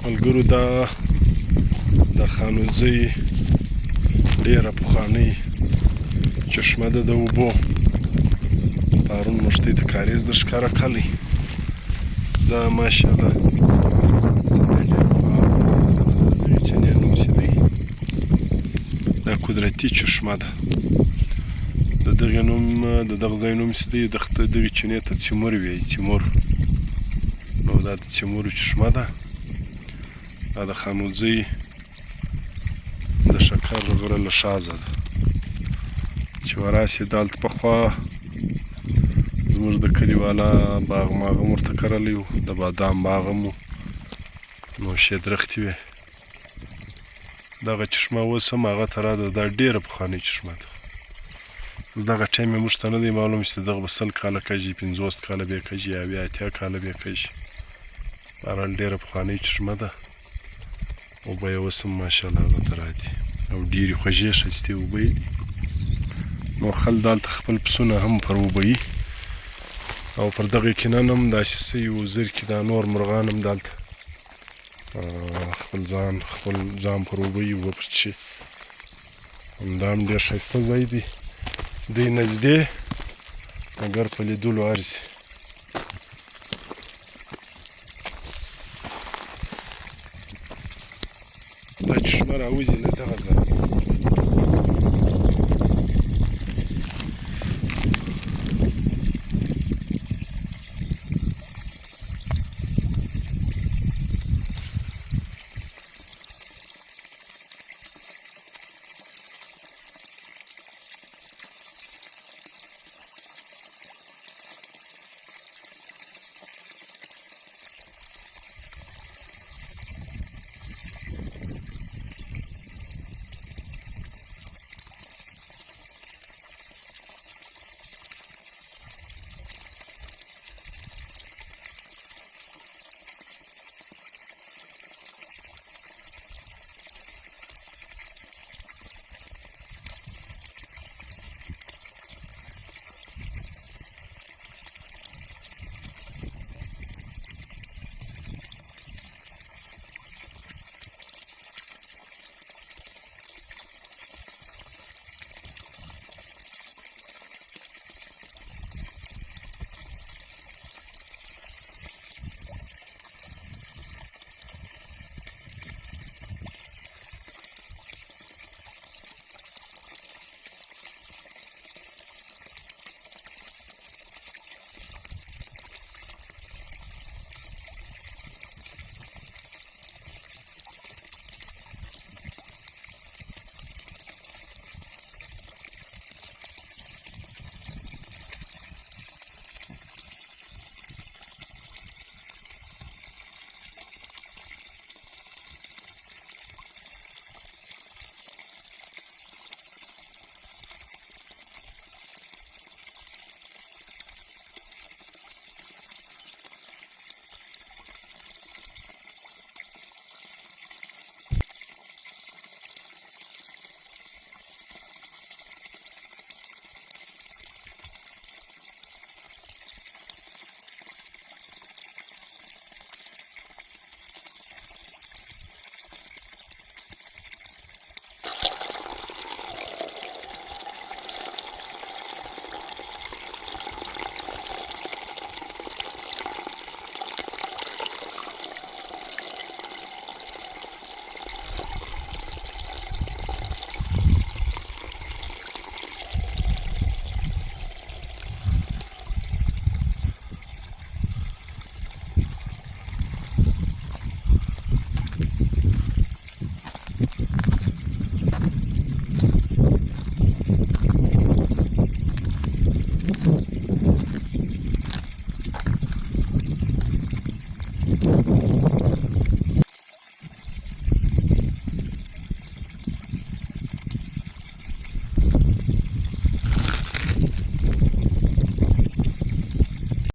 ملګرو دا د خانوزئی ډېره پخوانۍ چشمه ده د اوبو. پرون موږ ته یې د کاریز در ښکاره کړی. دا ماشاءالله د دغې چینې نوم چې دی دا قدرتی چشمه ده. د دغې ځای نوم چې دی دغې چینې ته سیمور وایي، سیمور. نو دا د سیمورو چشمه ده. دا د خانوزئی د شکر غره له شازه ده چې وراسې دلته پخوا زموږ د کلي والا باغ ماغه هم ورته کرلی و، د بادام باغ هم و، نو شې درختې وې. دغه چشمه اوس هم هغه ته راده. دا ډېره پخوانۍ چشمه ده. دغه ټایم یې موږ ته نه دی معلوم چې دغه به 100 کاله کېږي، 50 کاله به یې کېږي، یا 80 کاله به یې کېږي. بهرحال ډېره پخوانۍ چشمه ده. اوبه یې اوس هم ماشاءالله هغه ته راځي او ډېرې خوږې ښایستې اوبه یې دي. نو خلک دلته خپل پسونه هم پر اوبهیي او پر دغې کینن هم داسې سوي وو زرکې دا نور مرغان هم دلته خپل ځان پر اوبهیي، اوبه پر څښي. همدا هم ډېر ښایسته ځای دی. دی نږدې مګر په لیدلو ارزي. دا چشمه راوځي له دغه ځایه.